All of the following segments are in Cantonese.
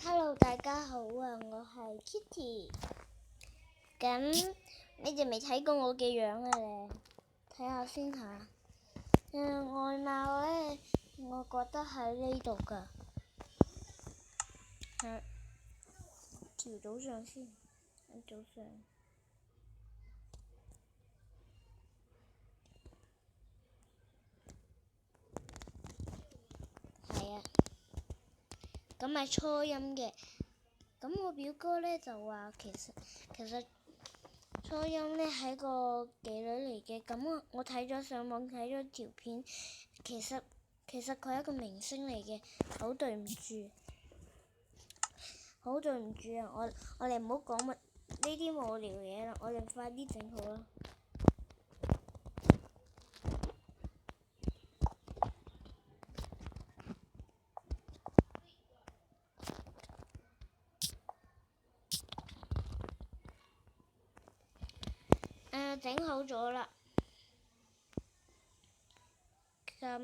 Hello， 大家好啊！我係 Kitty。咁你哋未睇過我嘅樣啊？咧，睇下先嚇。外貌咧，我覺得喺呢度㗎。調早上先，早上。係啊。咁係初音嘅。咁我表哥咧就話其實初音咧係個妓女嚟嘅。咁我睇咗上網睇咗條片，其實佢係一個明星嚟嘅。好對唔住啊！我哋唔好講呢啲無聊嘢啦，我哋快啲整好啦。整好咗啦。咁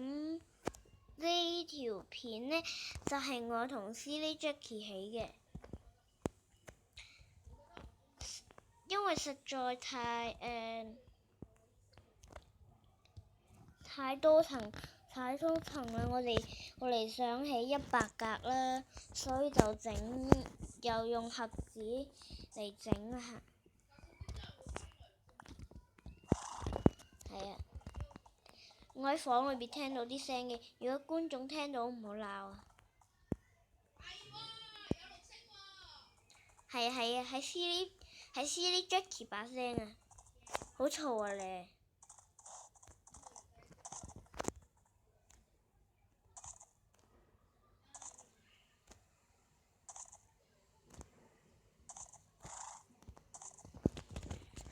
呢條片呢，就係我同 Silly Jackie 起嘅，因為實在太多層啦，我哋想起100格啦，所以就又用盒子嚟整下。係啊，我喺房裏邊聽到啲聲嘅，如果觀眾聽到唔好鬧啊。係啊，係 Silly Jackie 把聲啊，好嘈啊咧。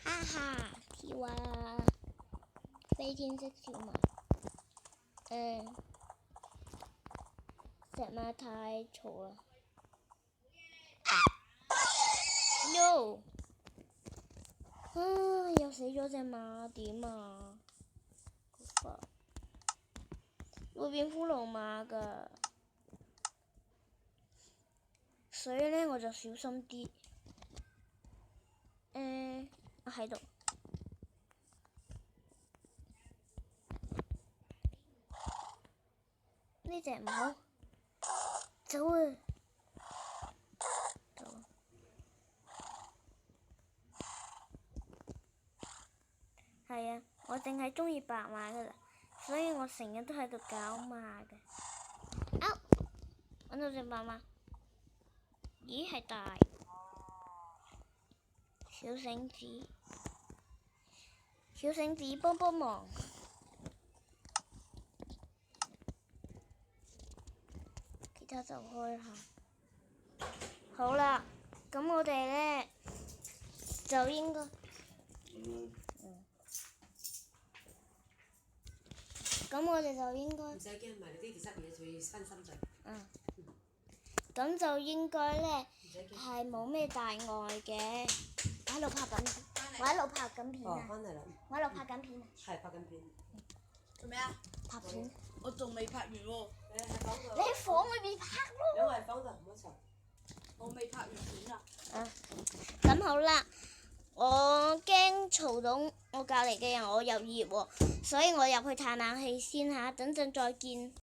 哈哈，跳啊！飛天式跳埋。隻馬太嘈啦。No！ 又死咗隻馬，點啊？會變骷髏馬㗎，所以呢，我就小心啲。我喺度。呢隻唔好，走啊！係啊，我淨係鍾意白馬㗎啦，所以我成日都喺度搞馬嘅。揾到隻白馬，咦係大小繩子幫忙。其他就開下。好啦，咁我哋呢，就應該咁我哋就應該唔使驚，埋你爹哋執嘢就要分心陣。咁就應該呢，係冇咩大礙嘅。我喺度拍緊片啊！我喺度拍緊片啊！係拍緊片。做咩啊？拍片。我仲未拍完喎。你喺房裏邊拍咯。兩個喺房度唔好嘈。我未拍完片啊。咁好啦，我驚嘈到我隔離嘅人，我又熱喎，所以我入去嘆冷氣先嚇，等陣再見。